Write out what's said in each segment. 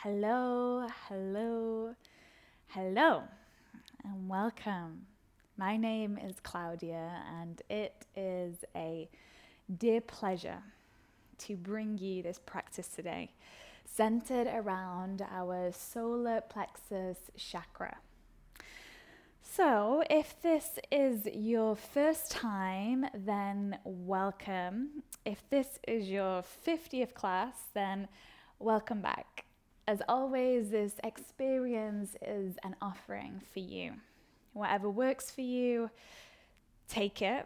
Hello, hello, hello, and welcome. My name is Claudia, and it is a dear pleasure to bring you this practice today, centered around our solar plexus chakra. So, if this is your first time, then welcome. If this is your 50th class, then welcome back. As always, this experience is an offering for you. Whatever works for you, take it.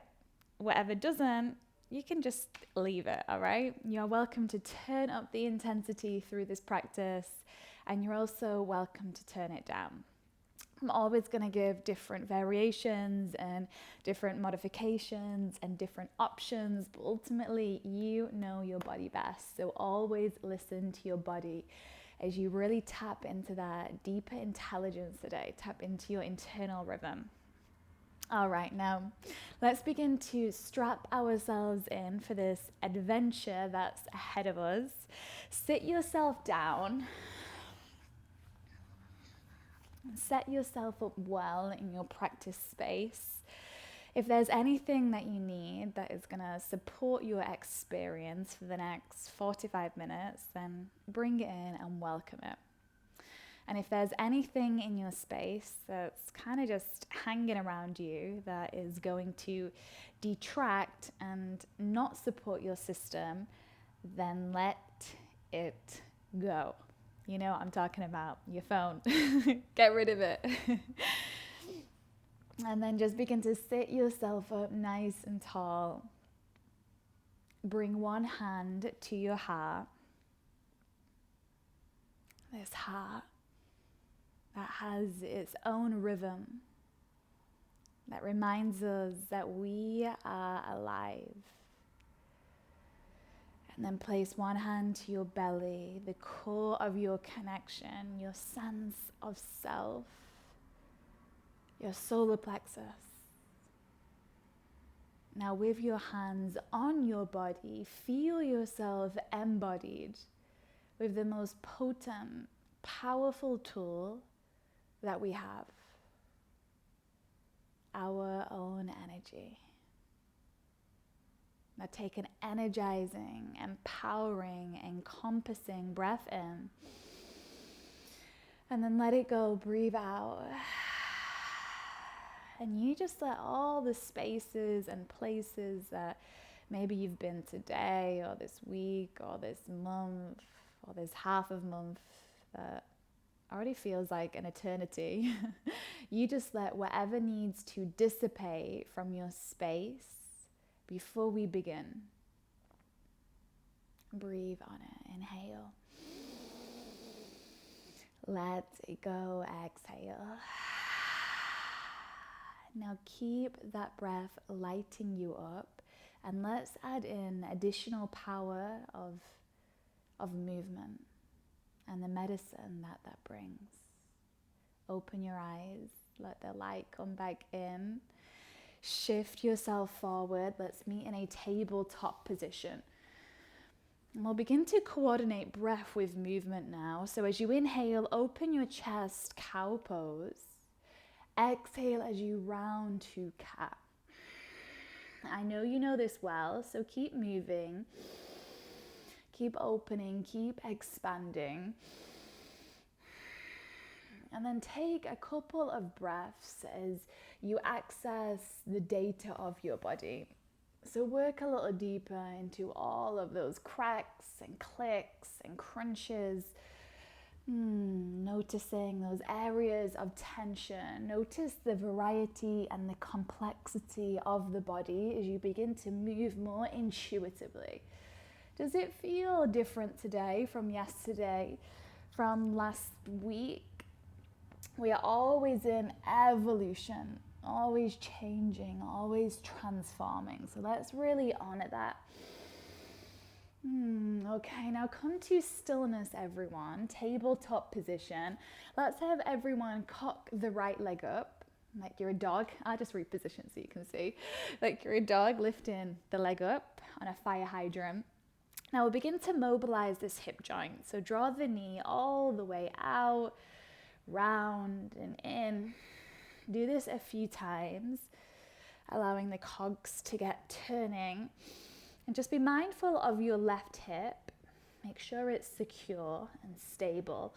Whatever doesn't, you can just leave it, all right? You're welcome to turn up the intensity through this practice, and you're also welcome to turn it down. I'm always going to give different variations and different modifications and different options, but ultimately you know your body best. So always listen to your body as you really tap into that deeper intelligence today, tap into your internal rhythm. All right, now let's begin to strap ourselves in for this adventure that's ahead of us. Sit yourself down. Set yourself up well in your practice space. If there's anything that you need that is going to support your experience for the next 45 minutes, then bring it in and welcome it. And if there's anything in your space that's kind of just hanging around you that is going to detract and not support your system, then let it go. You know what I'm talking about, your phone. Get rid of it. And then just begin to sit yourself up nice and tall. Bring one hand to your heart. This heart that has its own rhythm, that reminds us that we are alive. And then place one hand to your belly, the core of your connection, your sense of self, your solar plexus. Now with your hands on your body, feel yourself embodied with the most potent, powerful tool that we have, our own energy. Now take an energizing, empowering, encompassing breath in. And then let it go, breathe out. And you just let all the spaces and places that maybe you've been today or this week or this month or this half of month that already feels like an eternity. You just let whatever needs to dissipate from your space before we begin. Breathe on it. Inhale. Let it go. Exhale. Now keep that breath lighting you up, and let's add in additional power of movement and the medicine that brings. Open your eyes. Let the light come back in. Shift yourself forward. Let's meet in a tabletop position. And we'll begin to coordinate breath with movement now. So as you inhale, open your chest, cow pose. Exhale as you round to cat. I know you know this well, so keep moving. Keep opening, keep expanding. And then take a couple of breaths as you access the data of your body. So work a little deeper into all of those cracks and clicks and crunches. Noticing those areas of tension. Notice the variety and the complexity of the body as you begin to move more intuitively. Does it feel different today from yesterday, from last week? We are always in evolution, always changing, always transforming. So let's really honor that. Okay, now come to stillness, everyone. Tabletop position. Let's have everyone cock the right leg up, like you're a dog. I'll just reposition so you can see. Like you're a dog lifting the leg up on a fire hydrant. Now we'll begin to mobilize this hip joint. So draw the knee all the way out, round and in. Do this a few times, allowing the cogs to get turning. And just be mindful of your left hip. Make sure it's secure and stable.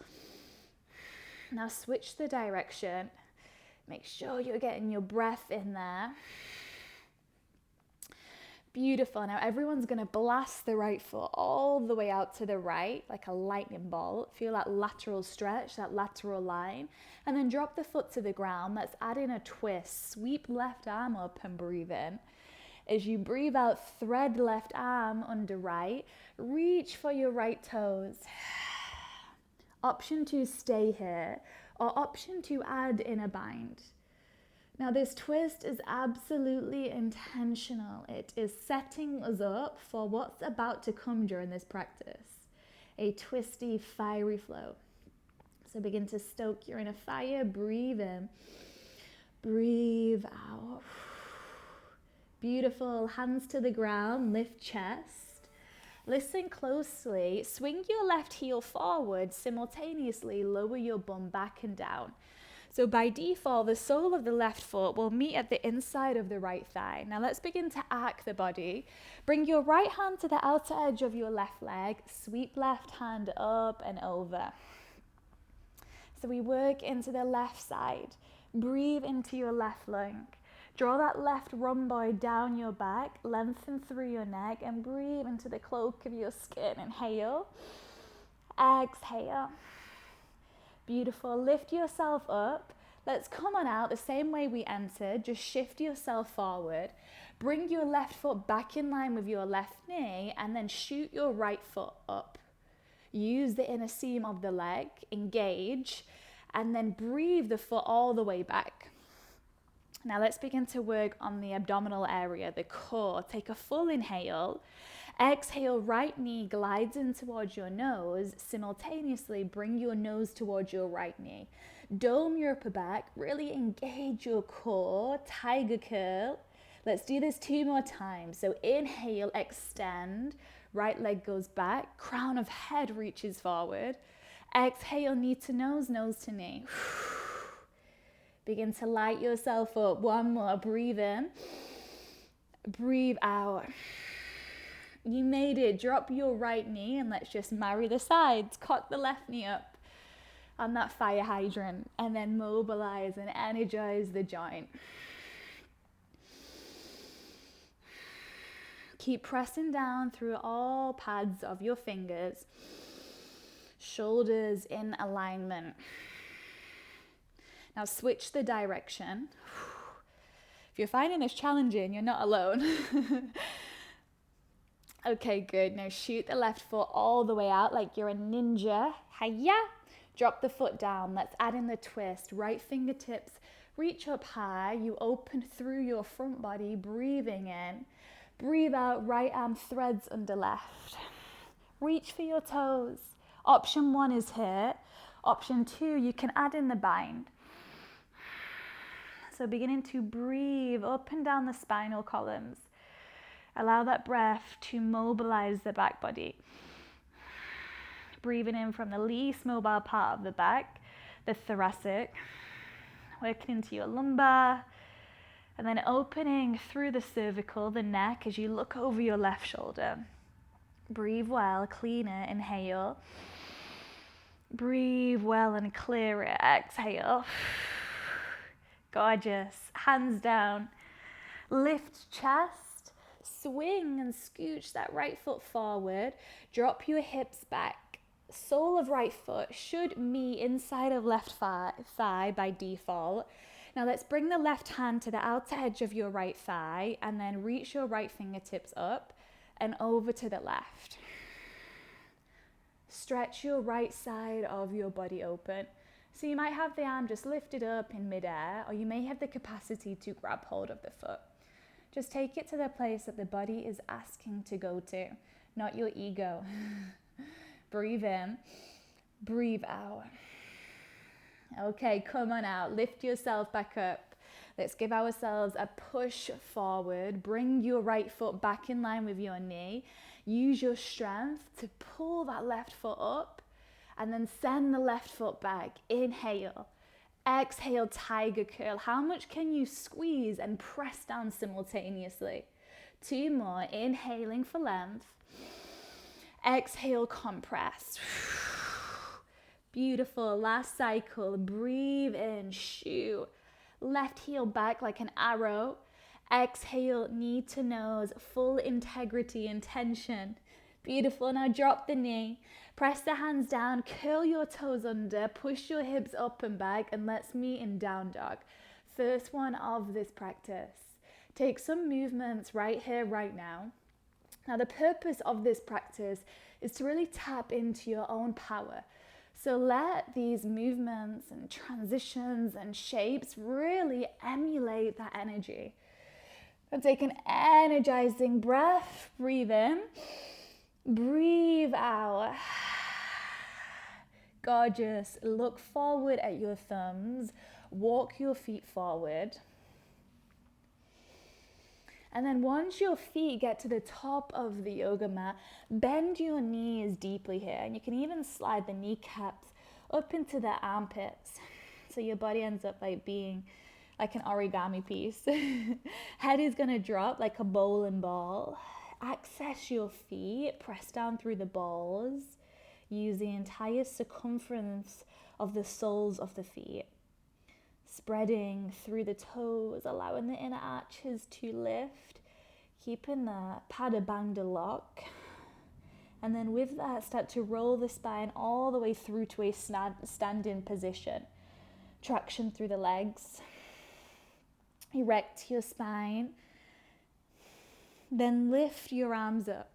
Now switch the direction. Make sure you're getting your breath in there. Beautiful. Now everyone's going to blast the right foot all the way out to the right, like a lightning bolt. Feel that lateral stretch, that lateral line. And then drop the foot to the ground. Let's add in a twist. Sweep left arm up and breathe in. As you breathe out, thread left arm under right. Reach for your right toes. Option 2, stay here. Or option 2, add in a bind. Now this twist is absolutely intentional. It is setting us up for what's about to come during this practice. A twisty, fiery flow. So begin to stoke your inner fire. Breathe in. Breathe out. Beautiful. Hands to the ground. Lift chest. Listen closely. Swing your left heel forward. Simultaneously lower your bum back and down. So by default, the sole of the left foot will meet at the inside of the right thigh. Now let's begin to arc the body. Bring your right hand to the outer edge of your left leg. Sweep left hand up and over. So we work into the left side. Breathe into your left lung. Draw that left rhomboid down your back. Lengthen through your neck and breathe into the cloak of your skin. Inhale. Exhale. Beautiful. Lift yourself up. Let's come on out the same way we entered. Just shift yourself forward. Bring your left foot back in line with your left knee and then shoot your right foot up. Use the inner seam of the leg. Engage. And then breathe the foot all the way back. Now let's begin to work on the abdominal area, the core. Take a full inhale. Exhale, right knee glides in towards your nose. Simultaneously, bring your nose towards your right knee. Dome your upper back. Really engage your core. Tiger curl. Let's do this 2 more times. So inhale, extend. Right leg goes back. Crown of head reaches forward. Exhale, knee to nose to knee. Begin to light yourself up. 1 more. Breathe in. Breathe out. You made it. Drop your right knee and let's just marry the sides. Cock the left knee up on that fire hydrant and then mobilize and energize the joint. Keep pressing down through all pads of your fingers. Shoulders in alignment. Now switch the direction. If you're finding this challenging, you're not alone. Okay, good. Now shoot the left foot all the way out like you're a ninja. Hiya! Drop the foot down. Let's add in the twist. Right fingertips reach up high. You open through your front body, breathing in. Breathe out, right arm threads under left. Reach for your toes. Option 1 is here. Option 2, you can add in the bind. So beginning to breathe up and down the spinal columns. Allow that breath to mobilize the back body. Breathing in from the least mobile part of the back, the thoracic. Working into your lumbar. And then opening through the cervical, the neck, as you look over your left shoulder. Breathe well, clean it, inhale. Breathe well and clear it, exhale. Gorgeous. Hands down. Lift chest. Swing and scooch that right foot forward. Drop your hips back. Sole of right foot should meet inside of left thigh by default. Now let's bring the left hand to the outer edge of your right thigh and then reach your right fingertips up and over to the left. Stretch your right side of your body open. So you might have the arm just lifted up in midair, or you may have the capacity to grab hold of the foot. Just take it to the place that the body is asking to go to, not your ego. Breathe in, breathe out. Okay, come on out. Lift yourself back up. Let's give ourselves a push forward. Bring your right foot back in line with your knee. Use your strength to pull that left foot up and then send the left foot back. Inhale. Exhale, tiger curl. How much can you squeeze and press down simultaneously? 2 more. Inhaling for length. Exhale, compress. Beautiful. Last cycle. Breathe in, shoot. Left heel back like an arrow. Exhale, knee to nose, full integrity and tension. Beautiful. Now drop the knee. Press the hands down, curl your toes under, push your hips up and back, and let's meet in down dog. First one of this practice. Take some movements right here, right now. Now the purpose of this practice is to really tap into your own power. So let these movements and transitions and shapes really emulate that energy. And take an energizing breath. Breathe in. Breathe out. Gorgeous. Look forward at your thumbs. Walk your feet forward. And then once your feet get to the top of the yoga mat, bend your knees deeply here. And you can even slide the kneecaps up into the armpits. So your body ends up like being like an origami piece. Head is going to drop like a bowling ball. Access your feet, press down through the balls. Use the entire circumference of the soles of the feet. Spreading through the toes, allowing the inner arches to lift. Keeping the Pada Bandha lock. And then with that, start to roll the spine all the way through to a standing position. Traction through the legs. Erect your spine. Then lift your arms up.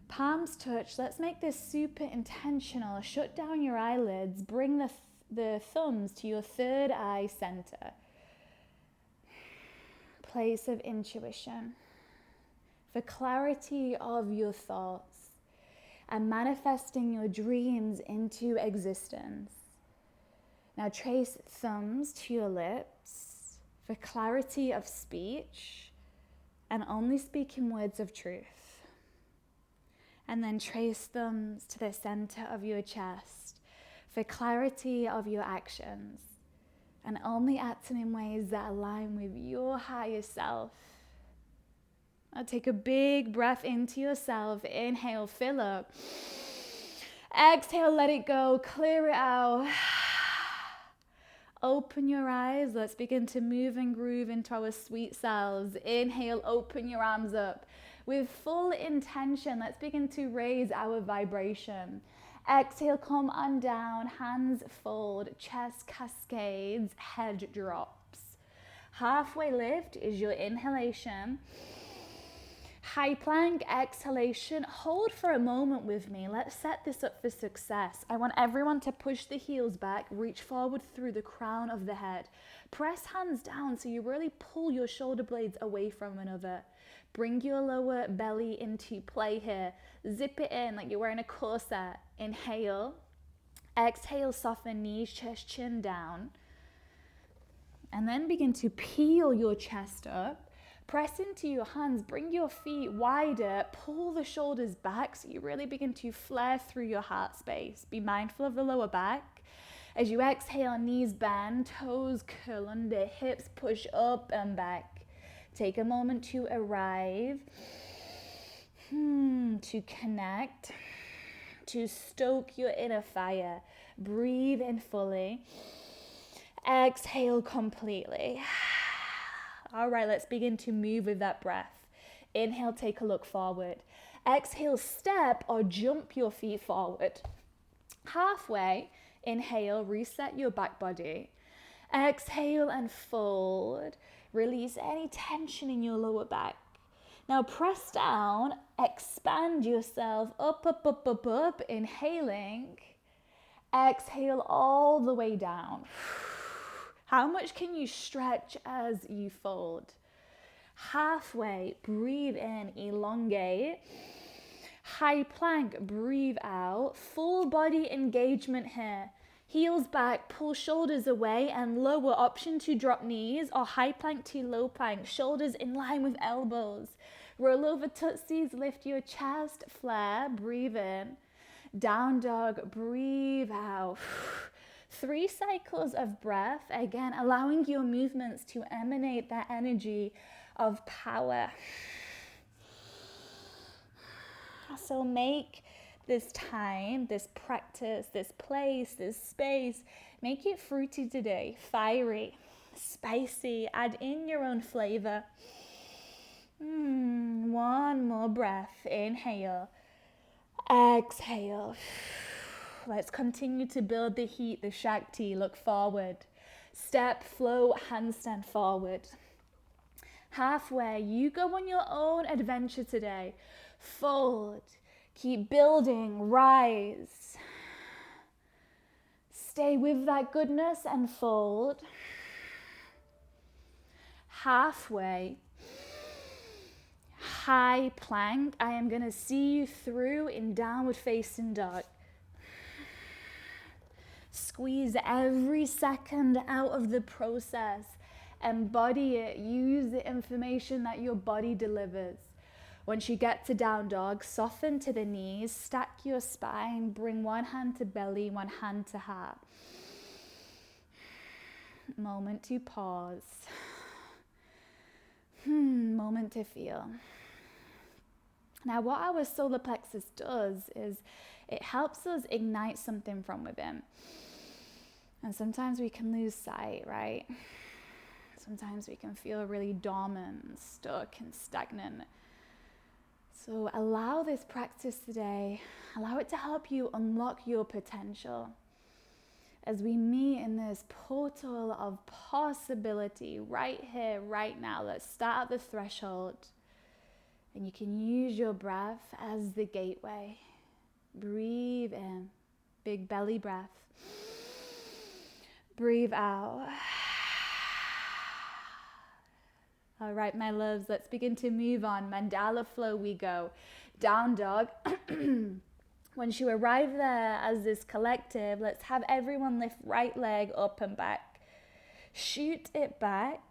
Palms touch. Let's make this super intentional. Shut down your eyelids. Bring the thumbs to your third eye center. Place of intuition. For clarity of your thoughts and manifesting your dreams into existence. Now trace thumbs to your lips for clarity of speech and only speaking words of truth. And then trace thumbs to the center of your chest for clarity of your actions and only acting in ways that align with your higher self. Now take a big breath into yourself. Inhale, fill up. Exhale, let it go. Clear it out. Open your eyes. Let's begin to move and groove into our sweet selves. Inhale, open your arms up. With full intention, let's begin to raise our vibration. Exhale, come on down. Hands fold. Chest cascades. Head drops. Halfway lift is your inhalation. High plank, exhalation. Hold for a moment with me. Let's set this up for success. I want everyone to push the heels back, reach forward through the crown of the head. Press hands down so you really pull your shoulder blades away from one another. Bring your lower belly into play here. Zip it in like you're wearing a corset. Inhale. Exhale, soften knees, chest, chin down. And then begin to peel your chest up. Press into your hands, bring your feet wider, pull the shoulders back so you really begin to flare through your heart space. Be mindful of the lower back. As you exhale, knees bend, toes curl under, hips push up and back. Take a moment to arrive, to connect, to stoke your inner fire. Breathe in fully. Exhale completely. All right, let's begin to move with that breath. Inhale, take a look forward. Exhale, step or jump your feet forward. Halfway, inhale, reset your back body. Exhale and fold. Release any tension in your lower back. Now press down, expand yourself up, up, up, up, up. Inhaling. Exhale all the way down. How much can you stretch as you fold? Halfway, breathe in, elongate. High plank, breathe out. Full body engagement here. Heels back, pull shoulders away and lower. Option to drop knees or high plank to low plank. Shoulders in line with elbows. Roll over tootsies, lift your chest, flare, breathe in. Down dog, breathe out. 3 cycles of breath, again, allowing your movements to emanate that energy of power. So make this time, this practice, this place, this space, make it fruity today, fiery, spicy, add in your own flavor. One more breath, inhale, exhale. Let's continue to build the heat, the Shakti, look forward. Step, flow, handstand forward. Halfway, you go on your own adventure today. Fold, keep building, rise. Stay with that goodness and fold. Halfway, high plank. I am going to see you through in downward facing dog. Squeeze every second out of the process. Embody it. Use the information that your body delivers. Once you get to down dog, soften to the knees, stack your spine, bring one hand to belly, one hand to heart. Moment to pause. Moment to feel. Now, what our solar plexus does is it helps us ignite something from within. And sometimes we can lose sight, right? Sometimes we can feel really dormant, stuck and stagnant. So allow this practice today, allow it to help you unlock your potential. As we meet in this portal of possibility right here, right now, let's start at the threshold. And you can use your breath as the gateway. Breathe in, big belly breath. Breathe out. All right, my loves, let's begin to move on. Mandala flow we go. Down dog. Once you arrive there as this collective, let's have everyone lift right leg up and back. Shoot it back.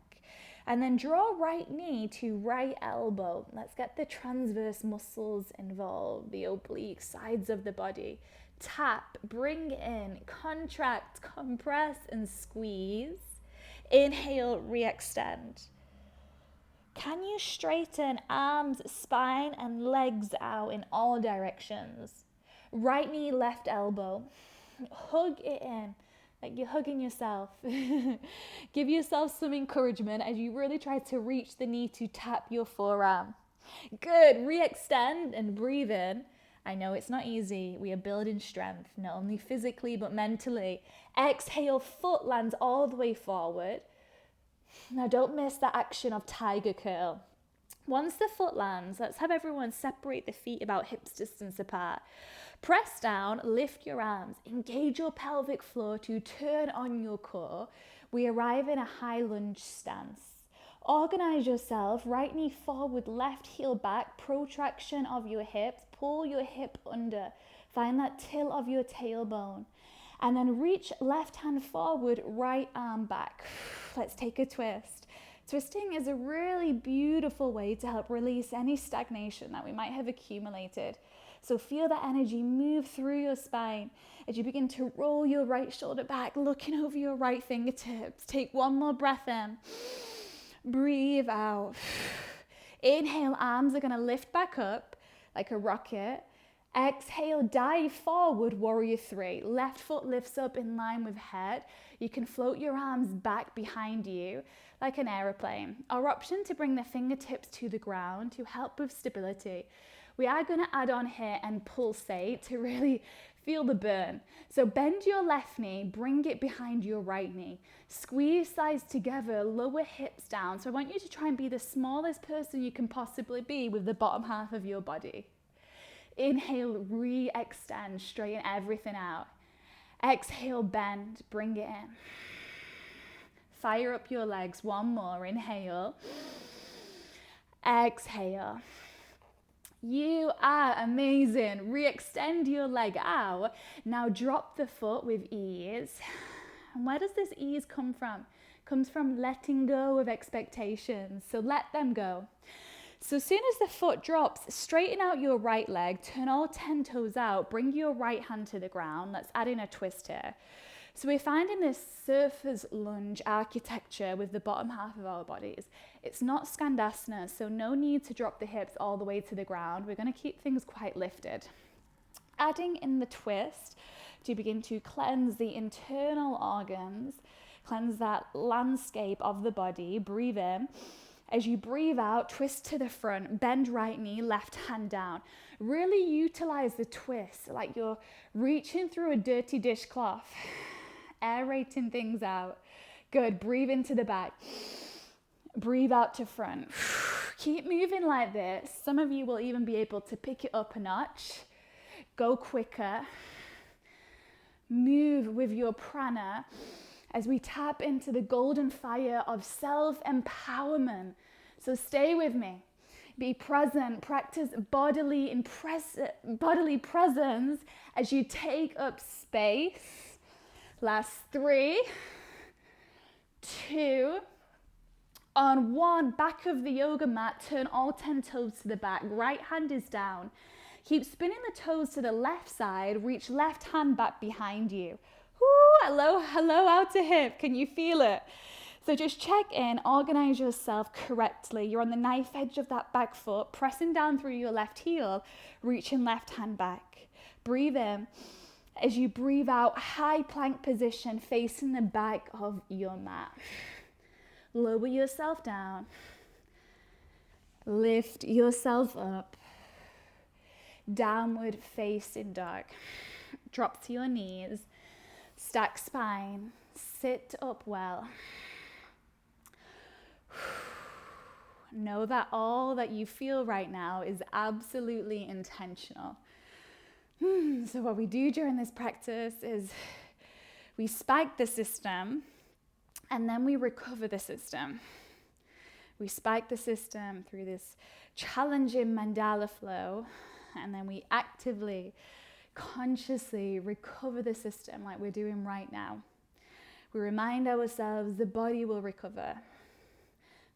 And then draw right knee to right elbow. Let's get the transverse muscles involved, the oblique sides of the body. Tap, bring in, contract, compress, and squeeze. Inhale, re-extend. Can you straighten arms, spine, and legs out in all directions? Right knee, left elbow. Hug it in, like you're hugging yourself. Give yourself some encouragement as you really try to reach the knee to tap your forearm. Good, re-extend and breathe in. I know it's not easy. We are building strength, not only physically, but mentally. Exhale, foot lands all the way forward. Now don't miss that action of tiger curl. Once the foot lands, let's have everyone separate the feet about hips distance apart. Press down, lift your arms, engage your pelvic floor to turn on your core. We arrive in a high lunge stance. Organize yourself, right knee forward, left heel back, protraction of your hips, pull your hip under, find that tilt of your tailbone. And then reach left hand forward, right arm back. Let's take a twist. Twisting is a really beautiful way to help release any stagnation that we might have accumulated. So feel that energy move through your spine as you begin to roll your right shoulder back, looking over your right fingertips. Take one more breath in. Breathe out. Inhale, arms are going to lift back up like a rocket. Exhale, dive forward, warrior 3. Left foot lifts up in line with head. You can float your arms back behind you like an aeroplane. Our option to bring the fingertips to the ground to help with stability. We are going to add on here and pulsate to really feel the burn. So bend your left knee, bring it behind your right knee. Squeeze thighs together, lower hips down. So I want you to try and be the smallest person you can possibly be with the bottom half of your body. Inhale, re-extend, straighten everything out. Exhale, bend, bring it in. Fire up your legs, one more, inhale. Exhale. You are amazing. Re-extend your leg out. Now drop the foot with ease. And where does this ease come from? It comes from letting go of expectations. So let them go. So as soon as the foot drops, straighten out your right leg, turn all 10 toes out, bring your right hand to the ground. Let's add in a twist here. So we're finding this surfer's lunge architecture with the bottom half of our bodies. It's not skandasana, so no need to drop the hips all the way to the ground. We're going to keep things quite lifted. Adding in the twist to begin to cleanse the internal organs, cleanse that landscape of the body. Breathe in. As you breathe out, twist to the front, bend right knee, left hand down. Really utilize the twist like you're reaching through a dirty dishcloth, aerating things out. Good, breathe into the back. Breathe out to front. Keep moving like this. Some of you will even be able to pick it up a notch. Go quicker. Move with your prana as we tap into the golden fire of self-empowerment. So stay with me. Be present. Practice bodily presence as you take up space. Last 3, 2, on 1, back of the yoga mat, turn all 10 toes to the back. Right hand is down. Keep spinning the toes to the left side. Reach left hand back behind you. Woo, hello out to hip. Can you feel it? So just check in, organize yourself correctly. You're on the knife edge of that back foot, pressing down through your left heel, reaching left hand back. Breathe in. As you breathe out, high plank position, facing the back of your mat. Lower yourself down. Lift yourself up. Downward facing dog. Drop to your knees. Stack spine. Sit up well. Know that all that you feel right now is absolutely intentional. So what we do during this practice is we spike the system and then we recover the system. We spike the system through this challenging mandala flow, and then we actively, consciously recover the system like we're doing right now. We remind ourselves the body will recover.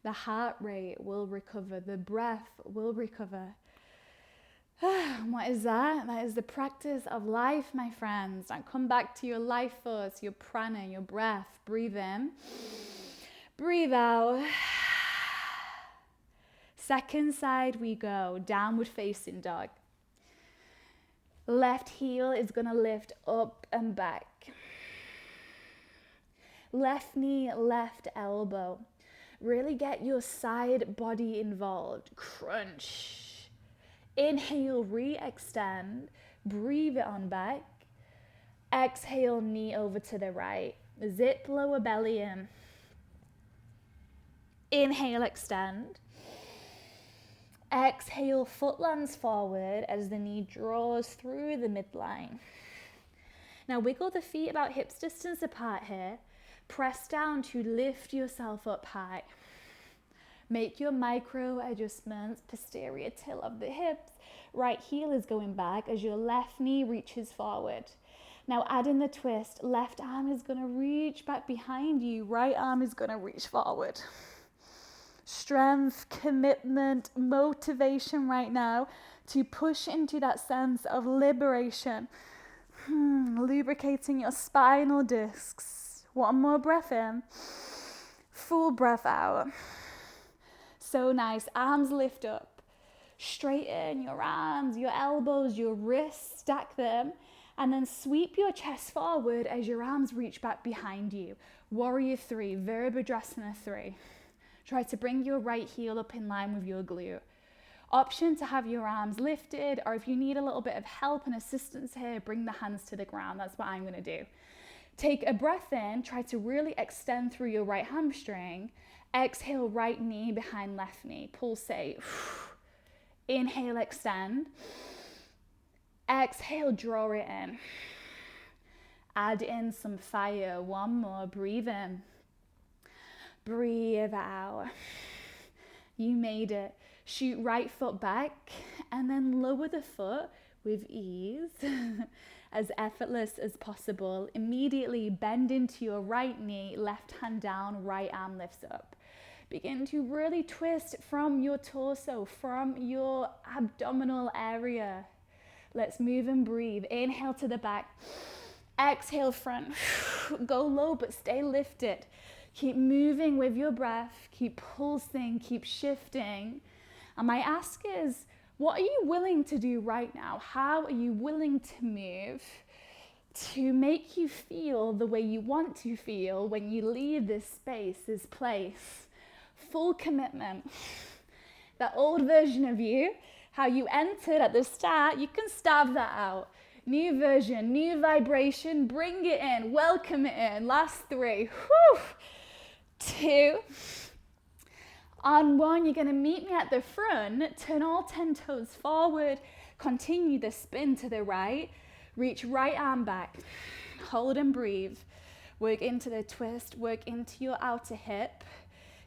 The heart rate will recover. The breath will recover. What is that? That is the practice of life, my friends. Now come back to your life force, your prana, your breath. Breathe in. Breathe out. Second side we go. Downward facing dog. Left heel is going to lift up and back. Left knee, left elbow. Really get your side body involved. Crunch. Inhale, re-extend. Breathe it on back. Exhale, knee over to the right. Zip lower belly in. Inhale, extend. Exhale, foot lands forward as the knee draws through the midline. Now wiggle the feet about hips distance apart here. Press down to lift yourself up high. Make your micro adjustments, posterior tilt of the hips. Right heel is going back as your left knee reaches forward. Now add in the twist. Left arm is going to reach back behind you. Right arm is going to reach forward. Strength, commitment, motivation right now to push into that sense of liberation. Lubricating your spinal discs. One more breath in. Full breath out. So nice. Arms lift up. Straighten your arms, your elbows, your wrists. Stack them. And then sweep your chest forward as your arms reach back behind you. Warrior 3, Virabhadrasana 3. Try to bring your right heel up in line with your glute. Option to have your arms lifted, or if you need a little bit of help and assistance here, bring the hands to the ground. That's what I'm going to do. Take a breath in. Try to really extend through your right hamstring. Exhale, right knee behind left knee. Pulsate. Inhale, extend. Exhale, draw it in. Add in some fire. One more. Breathe in. Breathe out. You made it. Shoot right foot back and then lower the foot with ease, as effortless as possible. Immediately bend into your right knee, left hand down, right arm lifts up. Begin to really twist from your torso, from your abdominal area. Let's move and breathe. Inhale to the back. Exhale front. Go low, but stay lifted. Keep moving with your breath. Keep pulsing, keep shifting. And my ask is, what are you willing to do right now? How are you willing to move to make you feel the way you want to feel when you leave this space, this place? Full commitment. That old version of you, how you entered at the start, you can starve that out. New version, new vibration, bring it in, welcome it in. Last 3, 2. On 1, you're gonna meet me at the front, turn all 10 toes forward, continue the spin to the right, reach right arm back, hold and breathe. Work into the twist, work into your outer hip.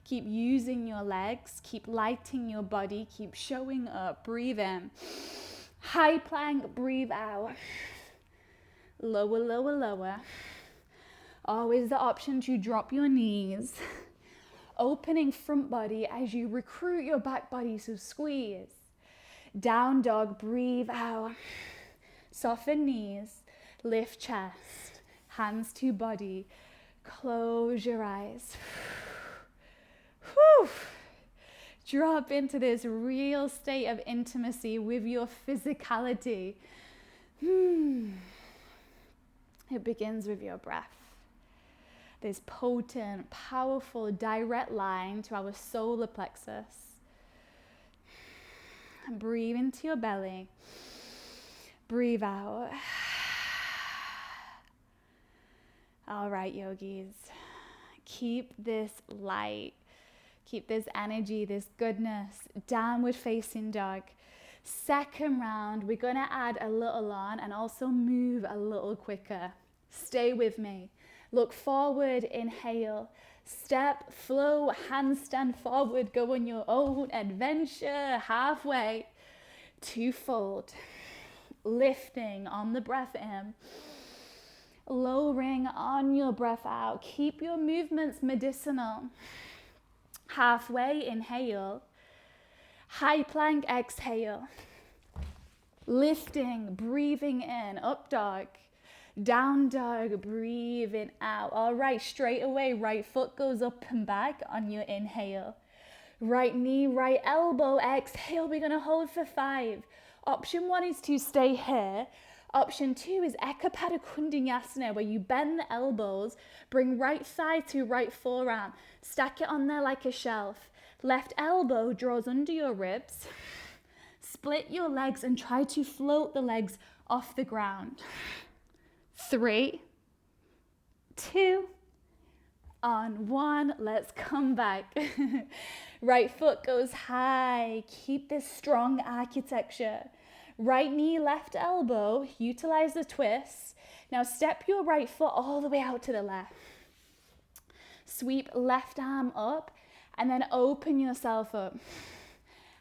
Keep using your legs, keep lighting your body, keep showing up, breathe in. High plank, breathe out. Lower, lower, lower. Always the option to drop your knees. Opening front body as you recruit your back body, so squeeze. Down dog, breathe out. Soften knees, lift chest, hands to body. Close your eyes. Whew. Drop into this real state of intimacy with your physicality. It begins with your breath. This potent, powerful, direct line to our solar plexus. Breathe into your belly. Breathe out. All right, yogis. Keep this light. Keep this energy, this goodness. Downward facing dog. Second round, we're going to add a little on and also move a little quicker. Stay with me. Look forward, inhale. Step, flow, handstand forward. Go on your own adventure. Halfway. 2-fold. Lifting on the breath in. Lowering on your breath out. Keep your movements medicinal. Halfway, inhale. High plank, exhale. Lifting, breathing in, up dog. Down dog, breathing out. All right, straight away, right foot goes up and back on your inhale. Right knee, right elbow, exhale. We're gonna hold for 5. Option 1 is to stay here. Option 2 is Ekapada Vinyasa, where you bend the elbows, bring right thigh to right forearm, stack it on there like a shelf. Left elbow draws under your ribs. Split your legs and try to float the legs off the ground. 3, 2, on 1, let's come back. Right foot goes high. Keep this strong architecture. Right knee, left elbow, utilize the twist. Now step your right foot all the way out to the left. Sweep left arm up and then open yourself up.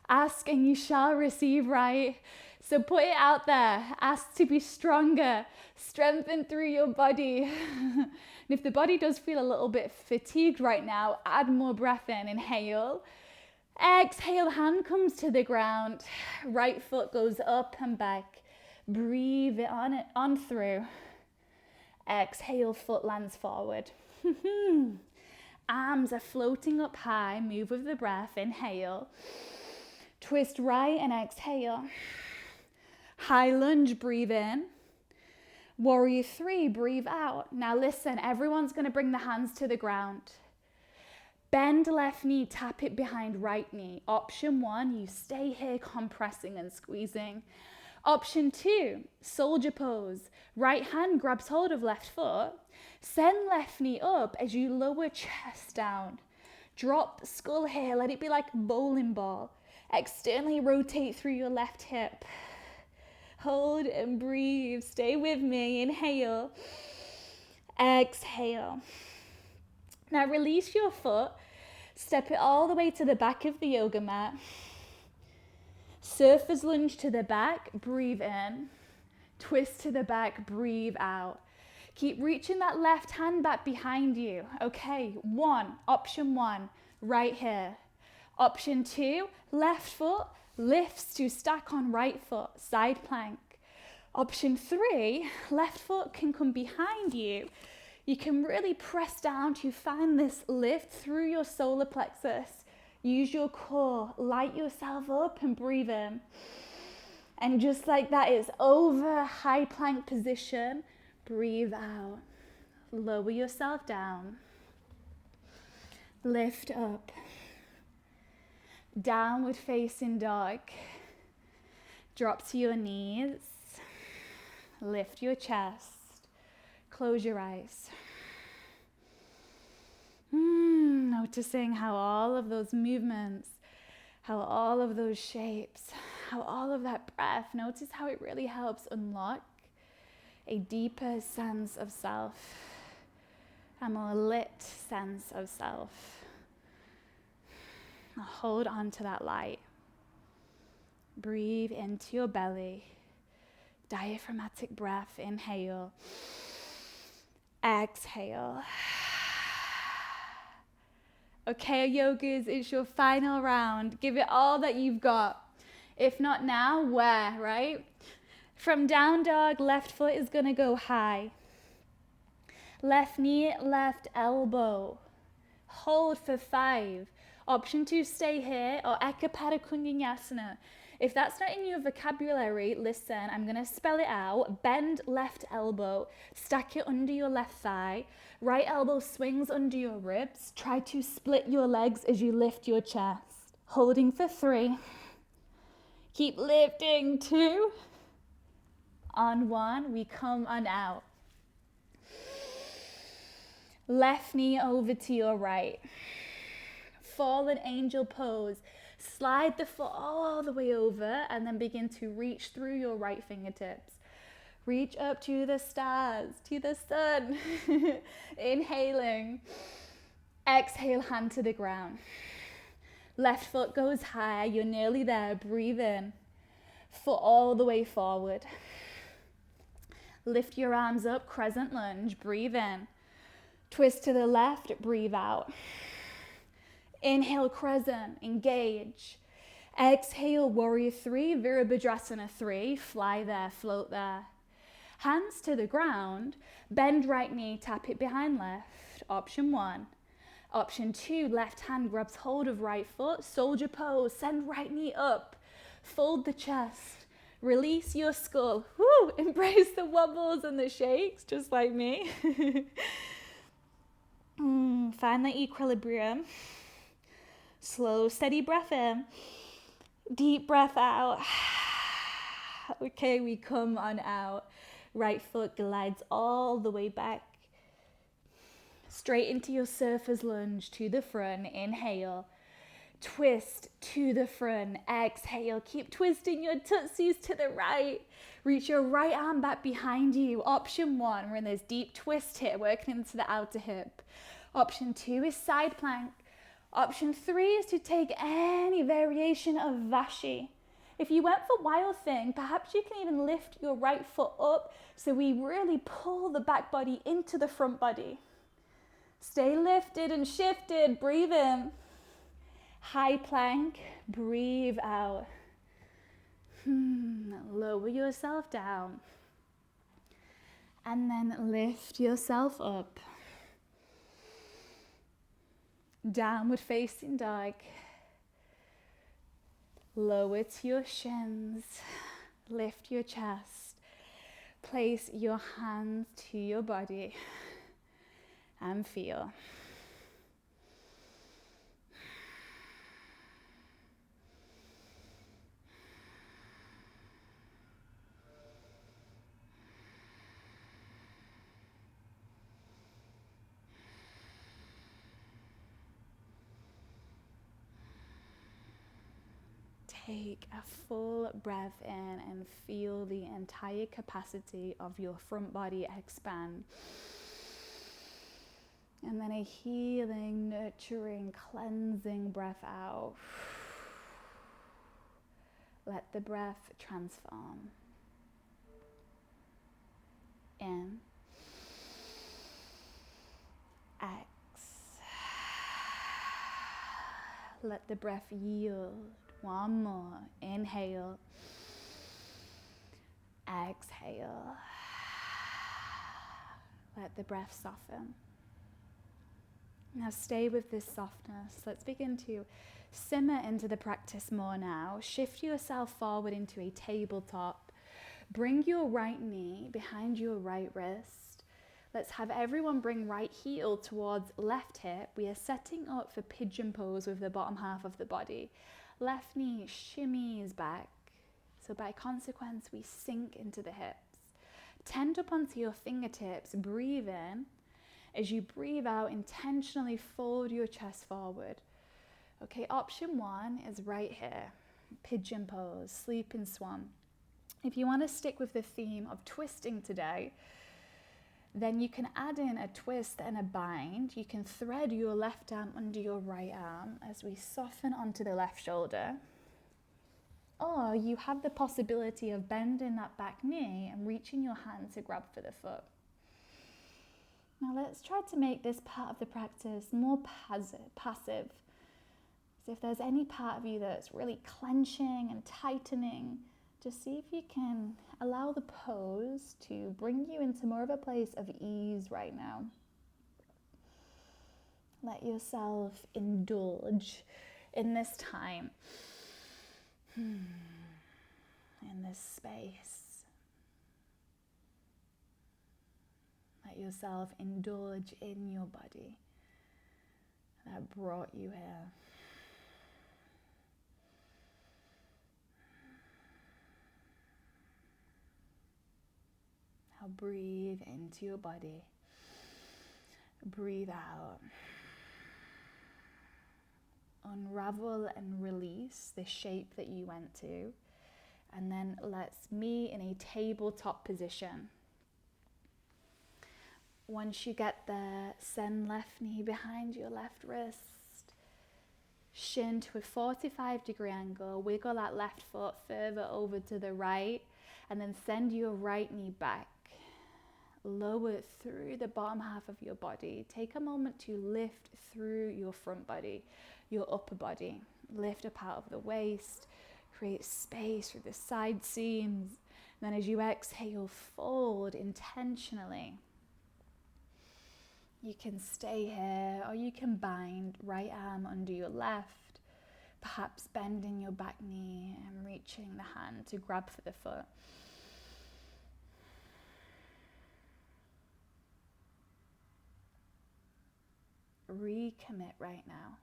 Ask and you shall receive, right? So put it out there. Ask to be stronger. Strengthen through your body. And if the body does feel a little bit fatigued right now, add more breath in. Inhale. Exhale, hand comes to the ground. Right foot goes up and back. Breathe it on through. Exhale, foot lands forward. Arms are floating up high. Move with the breath. Inhale. Twist right and exhale. High lunge, breathe in. Warrior 3, breathe out. Now listen, everyone's going to bring the hands to the ground. Bend left knee, tap it behind right knee. Option 1, you stay here compressing and squeezing. Option 2, soldier pose. Right hand grabs hold of left foot. Send left knee up as you lower chest down. Drop skull here, let it be like a bowling ball. Externally rotate through your left hip. Hold and breathe. Stay with me. Inhale. Exhale. Now release your foot. Step it all the way to the back of the yoga mat. Surfer's lunge to the back. Breathe in. Twist to the back. Breathe out. Keep reaching that left hand back behind you. Okay, option 1. right here. Option 2, left foot lifts to stack on right foot, side plank. Option 3, left foot can come behind you. You can really press down to find this lift through your solar plexus. Use your core, light yourself up and breathe in. And just like that, it's over high plank position. Breathe out. Lower yourself down. Lift up. Downward facing dog. Drop to your knees. Lift your chest. Close your eyes. Noticing how all of those movements, how all of those shapes, how all of that breath, notice how it really helps unlock a deeper sense of self, a more lit sense of self. Now hold on to that light. Breathe into your belly. Diaphragmatic breath, inhale. Exhale. Okay, yogas, it's your final round. Give it all that you've got. If not now, where, right? From down dog, left foot is gonna go high. Left knee, left elbow. Hold for 5. Option 2, stay here, or Ekapada Vinyasa. If that's not in your vocabulary, listen, I'm going to spell it out. Bend left elbow, stack it under your left thigh. Right elbow swings under your ribs. Try to split your legs as you lift your chest. Holding for 3. Keep lifting. 2. On 1, we come on out. Left knee over to your right. Fallen angel pose. Slide the foot all the way over and then begin to reach through your right fingertips. Reach up to the stars, to the sun. Inhaling. Exhale, hand to the ground. Left foot goes high. You're nearly there. Breathe in. Foot all the way forward. Lift your arms up, crescent lunge. Breathe in. Twist to the left, breathe out. Inhale, crescent, engage. Exhale, warrior 3, Virabhadrasana 3, fly there, float there. Hands to the ground, bend right knee, tap it behind left, option 1. Option 2, left hand grabs hold of right foot, soldier pose, send right knee up, fold the chest, release your skull, woo, embrace the wobbles and the shakes, just like me. Find the equilibrium. Slow, steady breath in. Deep breath out. Okay, we come on out. Right foot glides all the way back. Straight into your surfer's lunge to the front. Inhale. Twist to the front. Exhale. Keep twisting your tootsies to the right. Reach your right arm back behind you. Option 1, we're in this deep twist here, working into the outer hip. Option 2 is side plank. Option 3 is to take any variation of Vashi. If you went for Wild Thing, perhaps you can even lift your right foot up so we really pull the back body into the front body. Stay lifted and shifted, breathe in. High plank, breathe out. Lower yourself down. And then lift yourself up. Downward facing dog. Lower to your shins. Lift your chest. Place your hands to your body and feel. Take a full breath in and feel the entire capacity of your front body expand. And then a healing, nurturing, cleansing breath out. Let the breath transform. In. Let the breath yield. One more. Inhale. Exhale. Let the breath soften. Now stay with this softness. Let's begin to simmer into the practice more now. Shift yourself forward into a tabletop. Bring your right knee behind your right wrist. Let's have everyone bring right heel towards left hip. We are setting up for pigeon pose with the bottom half of the body. Left knee shimmies back. So by consequence, we sink into the hips. Tend up onto your fingertips. Breathe in. As you breathe out, intentionally fold your chest forward. Okay, option one is right here. Pigeon pose, sleeping swan. If you want to stick with the theme of twisting today, then you can add in a twist and a bind. You can thread your left arm under your right arm as we soften onto the left shoulder. Or you have the possibility of bending that back knee and reaching your hand to grab for the foot. Now let's try to make this part of the practice more passive. So if there's any part of you that's really clenching and tightening, just see if you can allow the pose to bring you into more of a place of ease right now. Let yourself indulge in this time, in this space. Let yourself indulge in your body that brought you here. Now breathe into your body. Breathe out. Unravel and release the shape that you went to. And then let's meet in a tabletop position. Once you get there, send left knee behind your left wrist. Shin to a 45-degree angle. Wiggle that left foot further over to the right. And then send your right knee back. Lower it through the bottom half of your body. Take a moment to lift through your front body, your upper body. Lift up out of the waist. Create space through the side seams. And then as you exhale, fold intentionally. You can stay here or you can bind right arm under your left, perhaps bending your back knee and reaching the hand to grab for the foot. Recommit right now.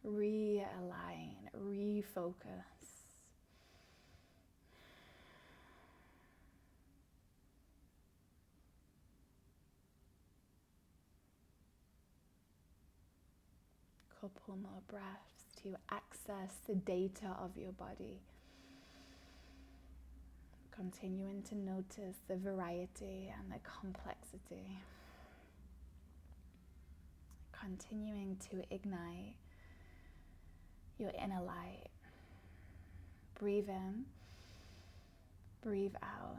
Realign, refocus. Couple more breaths to access the data of your body. Continuing to notice the variety and the complexity. Continuing to ignite your inner light. Breathe in, breathe out.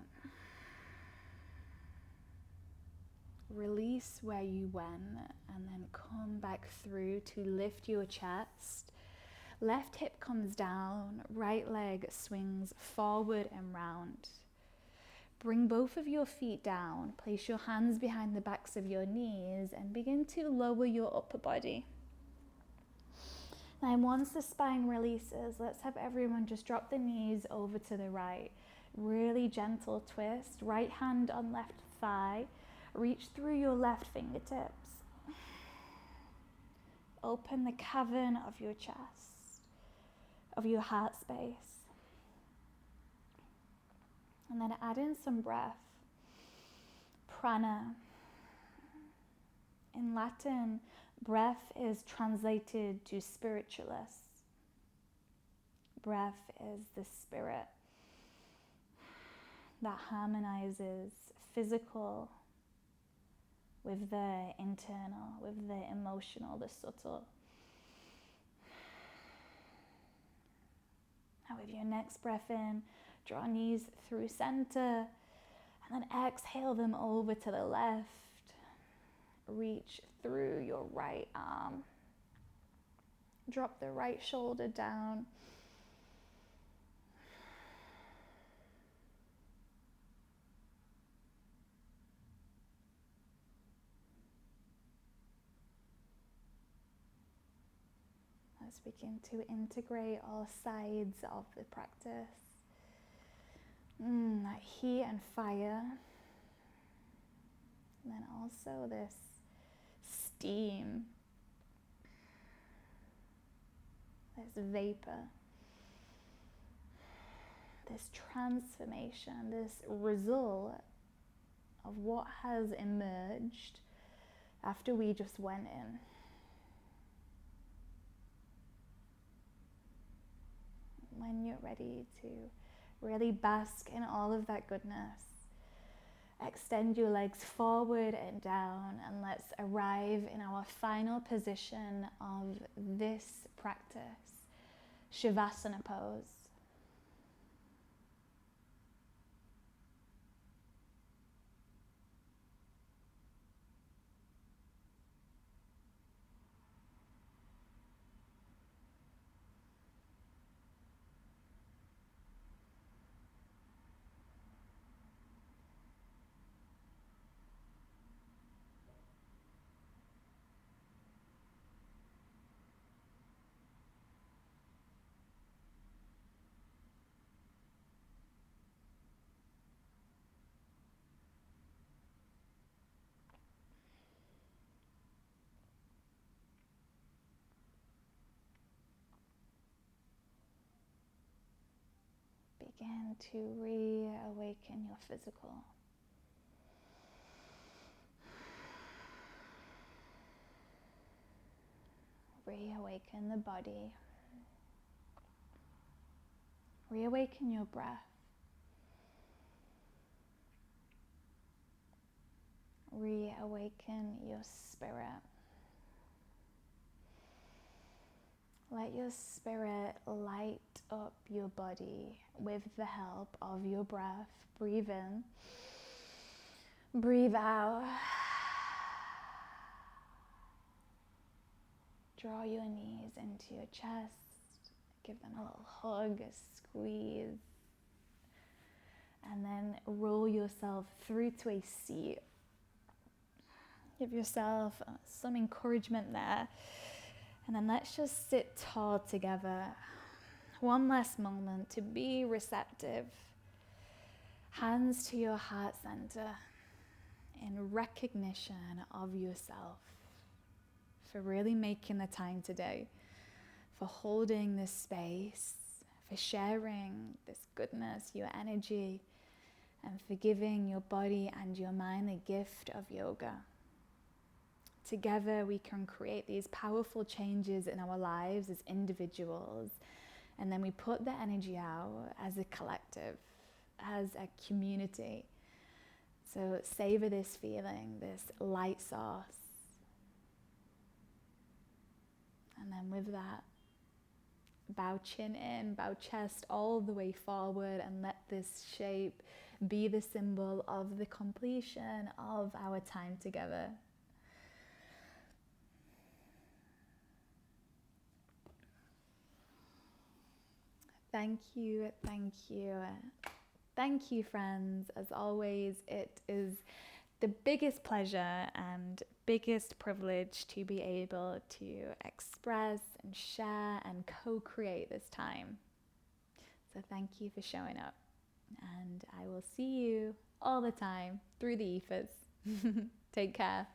Release where you went and then come back through to lift your chest. Left hip comes down, right leg swings forward and round. Bring both of your feet down, place your hands behind the backs of your knees and begin to lower your upper body. Now once the spine releases, let's have everyone just drop the knees over to the right. Really gentle twist, right hand on left thigh. Reach through your left fingertips. Open the cavern of your chest, of your heart space. And then add in some breath. Prana. In Latin, breath is translated to spiritualist. Breath is the spirit that harmonizes physical with the internal, with the emotional, the subtle. Now with your next breath in, draw knees through center, and then exhale them over to the left. Reach through your right arm. Drop the right shoulder down. Let's begin to integrate all sides of the practice. That heat and fire. And then also this steam, this vapor, this transformation, this result of what has emerged after we just went in. When you're ready to really bask in all of that goodness, extend your legs forward and down, and let's arrive in our final position of this practice, Shavasana pose. Begin to reawaken your physical. Reawaken the body. Reawaken your breath. Reawaken your spirit. Let your spirit light up your body with the help of your breath. Breathe in. Breathe out. Draw your knees into your chest. Give them a little hug, a squeeze. And then roll yourself through to a seat. Give yourself some encouragement there. And then let's just sit tall together. One last moment to be receptive. Hands to your heart center in recognition of yourself for really making the time today, for holding this space, for sharing this goodness, your energy, and for giving your body and your mind the gift of yoga. Together we can create these powerful changes in our lives as individuals, and then we put the energy out as a collective, as a community. So savor this feeling, this light sauce. And then with that, bow chin in, bow chest all the way forward, and let this shape be the symbol of the completion of our time together. Thank you, thank you. Thank you, friends. As always, it is the biggest pleasure and biggest privilege to be able to express and share and co-create this time. So thank you for showing up, and I will see you all the time through the ethers. Take care.